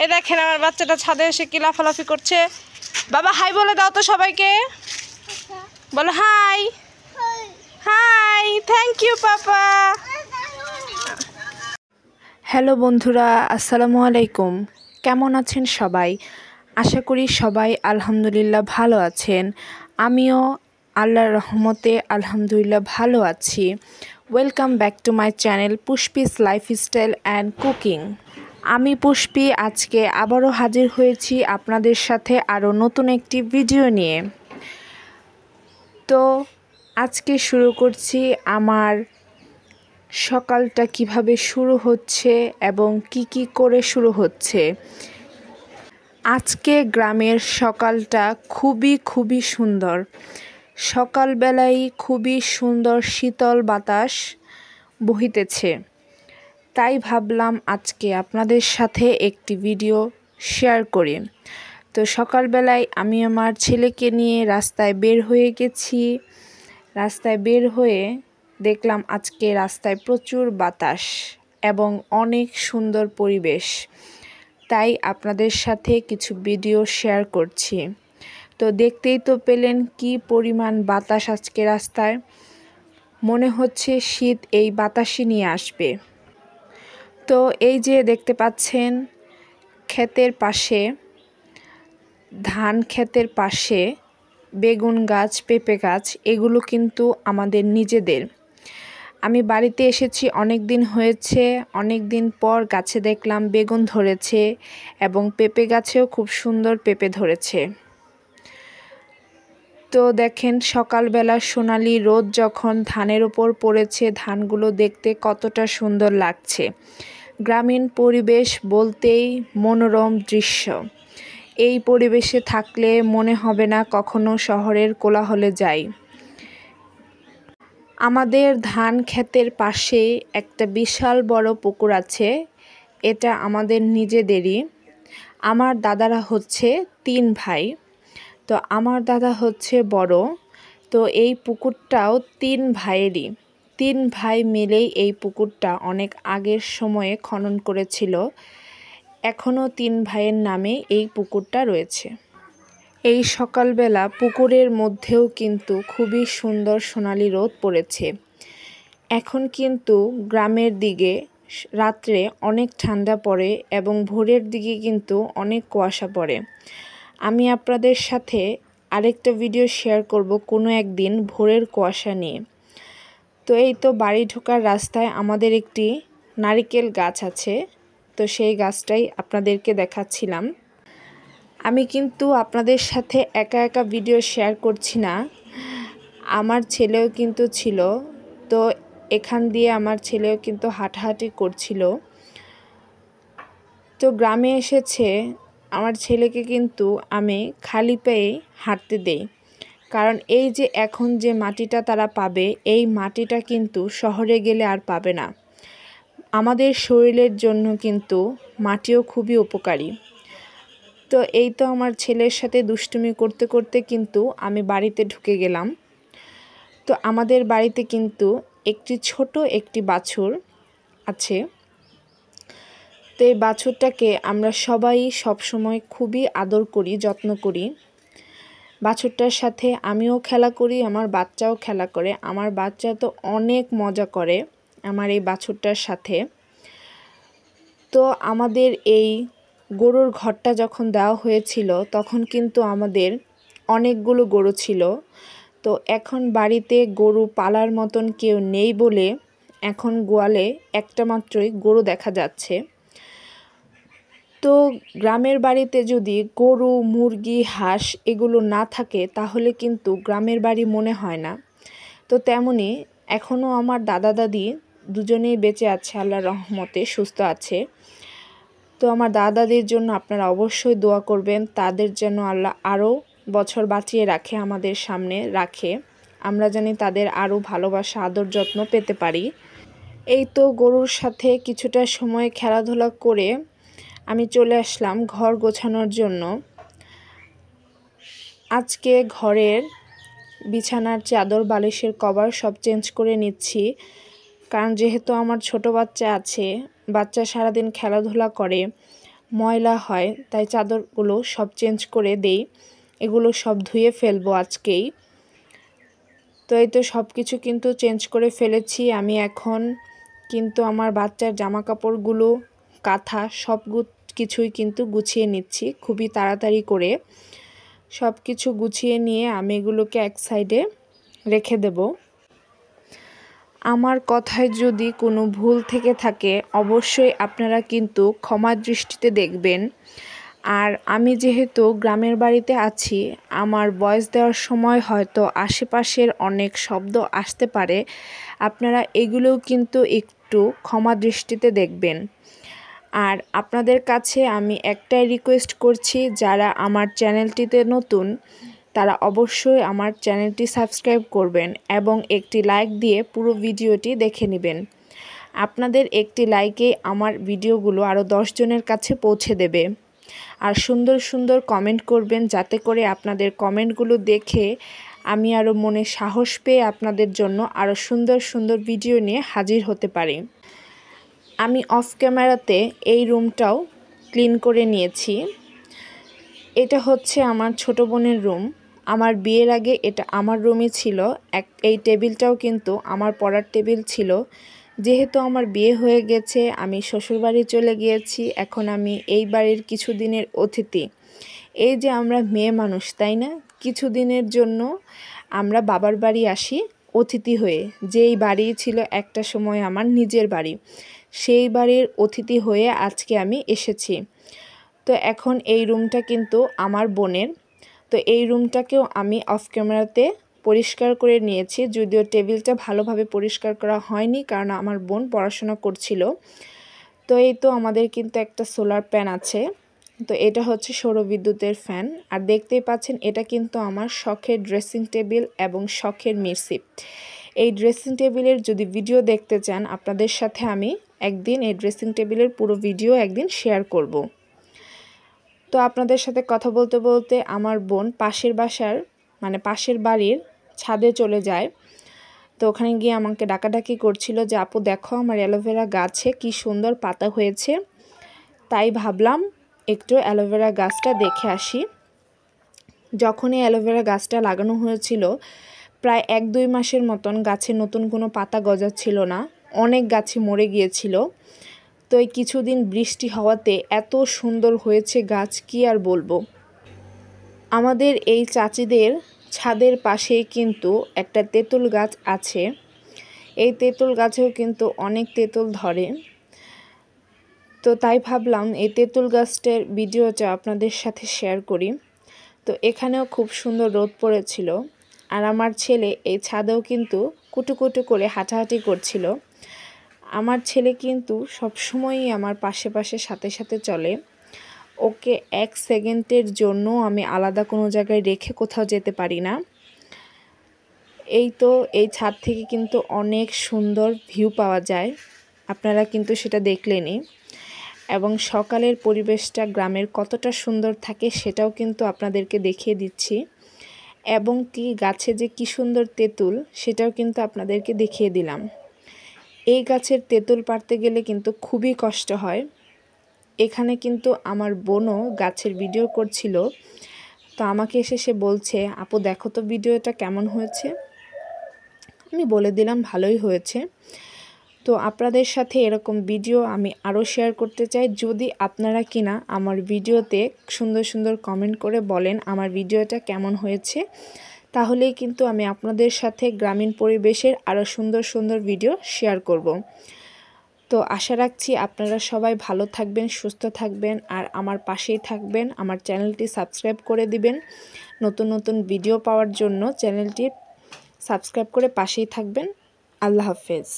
এই দেখেন আমার বাচ্চাটা ছাদে এসে কি লাফালাফি করছে। বাবা হাই বলে দাও তো সবাইকে, বলো হাই। হাই, থ্যাংক ইউ পাপা। হ্যালো বন্ধুরা, আসসালামু আলাইকুম। কেমন আছেন সবাই? আশা করি সবাই আলহামদুলিল্লাহ ভালো আছেন। আমিও আল্লাহর রহমতে আলহামদুলিল্লাহ ভালো আছি। Welcome back to my channel Pushpi's lifestyle and cooking. আমি পুষ্পি আজকে আবারও হাজির হয়েছি আপনাদের সাথে আরও নতুন একটি ভিডিও নিয়ে। তো আজকে শুরু করছি আমার সকালটা কিভাবে শুরু হচ্ছে এবং কি করে শুরু হচ্ছে। আজকে গ্রামের সকালটা খুবই সুন্দর। সকালবেলায় খুবই সুন্দর শীতল বাতাস বহিতেছে। তাই ভাবলাম আজকে আপনাদের সাথে একটি ভিডিও শেয়ার করি। তো সকালবেলায় আমি আমার ছেলেকে নিয়ে রাস্তায় বের হয়ে গেছি। রাস্তায় বের হয়ে দেখলাম আজকে রাস্তায় প্রচুর বাতাস এবং অনেক সুন্দর পরিবেশ। তাই আপনাদের সাথে কিছু ভিডিও শেয়ার করছি। তো দেখতেই তো পেলেন কি পরিমাণ বাতাস আজকে রাস্তায়। মনে হচ্ছে শীত এই বাতাসই নিয়ে আসবে। তো এই যে দেখতে পাচ্ছেন ক্ষেতের পাশে, ধান ক্ষেতের পাশে বেগুন গাছ, পেঁপে গাছ, এগুলো কিন্তু আমাদের নিজেদের। আমি বাড়িতে এসেছি অনেক দিন হয়েছে, অনেক দিন পর গাছে দেখলাম বেগুন ধরেছে এবং পেঁপে গাছেও খুব সুন্দর পেঁপে ধরেছে। তো দেখেন সকালবেলা সোনালি রোদ যখন ধানের ওপর পড়েছে, ধানগুলো দেখতে কতটা সুন্দর লাগছে। গ্রামীণ পরিবেশ বলতেই মনোরম দৃশ্য। এই পরিবেশে থাকলে মনে হবে না কখনো শহরের কোলাহলে যাই। আমাদের ধান ক্ষেতের পাশে একটা বিশাল বড় পুকুর আছে। এটা আমাদের নিজেদেরই। আমার দাদারা হচ্ছে 3 ভাই। তো আমার দাদা হচ্ছে বড়। তো এই পুকুরটাও 3 ভাইয়েরই। 3 ভাই মিলেই এই পুকুরটা অনেক আগের সময়ে খনন করেছিল। এখনও 3 ভাইয়ের নামে এই পুকুরটা রয়েছে। এই সকালবেলা পুকুরের মধ্যেও কিন্তু খুবই সুন্দর সোনালি রোদ পড়েছে। এখন কিন্তু গ্রামের দিকে রাত্রে অনেক ঠান্ডা পড়ে এবং ভোরের দিকে কিন্তু অনেক কুয়াশা পড়ে। আমি আপনাদের সাথে আরেকটা ভিডিও শেয়ার করব কোনো একদিন ভোরের কুয়াশা নিয়ে। তো এই তো বাড়ি ঢোকার রাস্তায় আমাদের একটি নারিকেল গাছ আছে। তো সেই গাছটাই আপনাদেরকে দেখাচ্ছিলাম। আমি কিন্তু আপনাদের সাথে একা ভিডিও শেয়ার করছি না, আমার ছেলেও কিন্তু ছিল। তো এখান দিয়ে আমার ছেলেও কিন্তু হাঁটাহাঁটি করছিল। তো গ্রামে এসেছে আমার ছেলেকে কিন্তু আমি খালি পায়ে হাঁটতে দেই, কারণ এই যে এখন যে মাটিটা তারা পাবে, এই মাটিটা কিন্তু শহরে গেলে আর পাবে না। আমাদের শরীরের জন্য কিন্তু মাটিও খুবই উপকারী। তো এই তো আমার ছেলের সাথে দুষ্টুমি করতে করতে কিন্তু আমি বাড়িতে ঢুকে গেলাম। তো আমাদের বাড়িতে কিন্তু ছোট একটি বাছুর আছে। তো এই বাছুরটাকে আমরা সবাই সবসময় খুবই আদর করি, যত্ন করি। বাছুরটার সাথে আমিও খেলা করি, আমার বাচ্চাও খেলা করে। আমার বাচ্চা তো অনেক মজা করে আমার এই বাছুরটার সাথে। তো আমাদের এই গরুর ঘরটা যখন দেওয়া হয়েছিল তখন কিন্তু আমাদের অনেকগুলো গরু ছিল। তো এখন বাড়িতে গরু পালার মতন কেউ নেই বলে এখন গোয়ালে একটা মাত্রই গরু দেখা যাচ্ছে। তো গ্রামের বাড়িতে যদি গরু, মুরগি, হাঁস এগুলো না থাকে তাহলে কিন্তু গ্রামের বাড়ি মনে হয় না। তো তেমনি এখনও আমার দাদা দাদি দুজনেই বেঁচে আছে, আল্লাহর রহমতে সুস্থ আছে। তো আমার দাদাদের জন্য আপনারা অবশ্যই দোয়া করবেন, তাদের যেন আল্লাহ আরও বছর বাঁচিয়ে রাখে, আমাদের সামনে রাখে, আমরা জানি তাদের আরও ভালোবাসা, আদর, যত্ন পেতে পারি। এই তো গরুর সাথে কিছুটা সময় খেলাধুলা করে আমি চলে আসলাম ঘর গোছানোর জন্য। আজকে ঘরের বিছানার চাদর, বালিশের কভার সব চেঞ্জ করে নিচ্ছি, কারণ যেহেতু আমার ছোট বাচ্চা আছে, বাচ্চা সারাদিন খেলাধুলা করে, ময়লা হয়, তাই চাদরগুলো সব চেঞ্জ করে দেই। এগুলো সব ধুয়ে ফেলবো আজকেই। তো এই তো সব কিছু কিন্তু চেঞ্জ করে ফেলেছি। আমি এখন কিন্তু আমার বাচ্চার জামা কাপড়গুলো, কাঁথা সব কিছুই কিন্তু গুছিয়ে নিচ্ছি খুবই তাড়াতাড়ি করে। সব কিছু গুছিয়ে নিয়ে আমি এগুলোকে এক সাইডে রেখে দেব। আমার কথায় যদি কোনো ভুল থেকে থাকে অবশ্যই আপনারা কিন্তু ক্ষমা দৃষ্টিতে দেখবেন। আর আমি যেহেতু গ্রামের বাড়িতে আছি, আমার ভয়েস দেওয়ার সময় হয়তো আশেপাশের অনেক শব্দ আসতে পারে, আপনারা এগুলোও কিন্তু একটু ক্ষমা দৃষ্টিতে দেখবেন। আর আপনাদের কাছে আমি একটাই রিকোয়েস্ট করছি, যারা আমার চ্যানেলটিতে নতুন তারা অবশ্যই আমার চ্যানেলটি সাবস্ক্রাইব করবেন এবং একটি লাইক দিয়ে পুরো ভিডিওটি দেখে নেবেন। আপনাদের একটি লাইকে আমার ভিডিওগুলো আরও 10 জনের কাছে পৌঁছে দেবে। আর সুন্দর সুন্দর কমেন্ট করবেন, যাতে করে আপনাদের কমেন্টগুলো দেখে আমি আরও মনে সাহস পেয়ে আপনাদের জন্য আরও সুন্দর সুন্দর ভিডিও নিয়ে হাজির হতে পারি। আমি অফ ক্যামেরাতে এই রুমটাও ক্লিন করে নিয়েছি। এটা হচ্ছে আমার ছোট বোনের রুম। আমার বিয়ের আগে এটা আমার রুমই ছিল। এই টেবিলটাও কিন্তু আমার পড়ার টেবিল ছিল। যেহেতু আমার বিয়ে হয়ে গেছে, আমি শ্বশুরবাড়ি চলে গিয়েছি, এখন আমি এই বাড়ির কিছুদিনের অতিথি। এই যে আমরা মেয়ে মানুষ, তাই না? কিছুদিনের জন্য আমরা বাবার বাড়ি আসি অতিথি হয়ে। যেই বাড়ি ছিল একটা সময় আমার নিজের বাড়ি, সেই বাড়ির অতিথি হয়ে আজকে আমি এসেছি। তো এখন এই রুমটা কিন্তু আমার বোনের। তো এই রুমটাকেও আমি অফ ক্যামেরাতে পরিষ্কার করে নিয়েছি, যদিও টেবিলটা ভালোভাবে পরিষ্কার করা হয়নি, কারণ আমার বোন পড়াশোনা করছিল। তো এই তো আমাদের কিন্তু একটা সোলার ফ্যান আছে। তো এটা হচ্ছে সৌরবিদ্যুতের ফ্যান। আর দেখতেই পাচ্ছেন এটা কিন্তু আমার শখের ড্রেসিং টেবিল এবং শখের মিরসিপ। এই ড্রেসিং টেবিলের যদি ভিডিও দেখতে চান, আপনাদের সাথে আমি একদিন এই ড্রেসিং টেবিলের পুরো ভিডিও একদিন শেয়ার করব। তো আপনাদের সাথে কথা বলতে বলতে আমার বোন পাশের বাসার পাশের বাড়ির ছাদে চলে যায়। তো ওখানে গিয়ে আমাকে ডাকাডাকি করছিল যে আপু দেখো আমার অ্যালোভেরা গাছে কি সুন্দর পাতা হয়েছে। তাই ভাবলাম একটু অ্যালোভেরা গাছটা দেখে আসি। যখনই অ্যালোভেরা গাছটা লাগানো হয়েছিল, প্রায় 1-2 মাসের মতন গাছে নতুন কোনো পাতা গজাচ্ছিল না, অনেক গাছে মরে গিয়েছিল। তো এই কিছুদিন বৃষ্টি হওয়াতে এত সুন্দর হয়েছে গাছ, কি আর বলবো। আমাদের এই চাচিদের ছাদের পাশেই কিন্তু একটা তেঁতুল গাছ আছে। এই তেঁতুল গাছেও কিন্তু অনেক তেঁতুল ধরে। তো তাই ভাবলাম এই তেঁতুল গাছটার ভিডিওটা আপনাদের সাথে শেয়ার করি। তো এখানেও খুব সুন্দর রোদ পড়েছিল। আর আমার ছেলে এই ছাদেও কিন্তু কুটুকুটু করে হাঁটাহাঁটি করছিল। আমার ছেলে কিন্তু সবসময়ই আমার পাশে পাশে সাথে সাথে চলে। ওকে 1 সেকেন্ডের জন্য আমি আলাদা কোনো জায়গায় রেখে কোথাও যেতে পারি না। এই তো এই ছাদ থেকে কিন্তু অনেক সুন্দর ভিউ পাওয়া যায়, আপনারা কিন্তু সেটা দেখলেনই। এবং সকালের পরিবেশটা গ্রামের কতটা সুন্দর থাকে সেটাও কিন্তু আপনাদেরকে দেখিয়ে দিচ্ছি। এবং কি গাছে যে কি সুন্দর তেঁতুল সেটাও কিন্তু আপনাদেরকে দেখিয়ে দিলাম। এই গাছের তেঁতুল পাড়তে গেলে কিন্তু খুবই কষ্ট হয়। এখানে কিন্তু আমার বোনও গাছের ভিডিও করছিল। তো আমাকে এসে সে বলছে আপু দেখো তো ভিডিওটা কেমন হয়েছে। আমি বলে দিলাম ভালোই হয়েছে। তো আপনাদের সাথে এরকম ভিডিও আমি আরও শেয়ার করতে চাই। যদি আপনারা কিনা আমার ভিডিওতে সুন্দর সুন্দর কমেন্ট করে বলেন আমার ভিডিওটা কেমন হয়েছে, তাহলেই কিন্তু আমি আপনাদের সাথে গ্রামীণ পরিবেশের আরও সুন্দর সুন্দর ভিডিও শেয়ার করব। তো আশা রাখছি আপনারা সবাই ভালো থাকবেন, সুস্থ থাকবেন আর আমার পাশেই থাকবেন। আমার চ্যানেলটি সাবস্ক্রাইব করে দিবেন। নতুন নতুন ভিডিও পাওয়ার জন্য চ্যানেলটি সাবস্ক্রাইব করে পাশেই থাকবেন। আল্লাহ হাফেজ।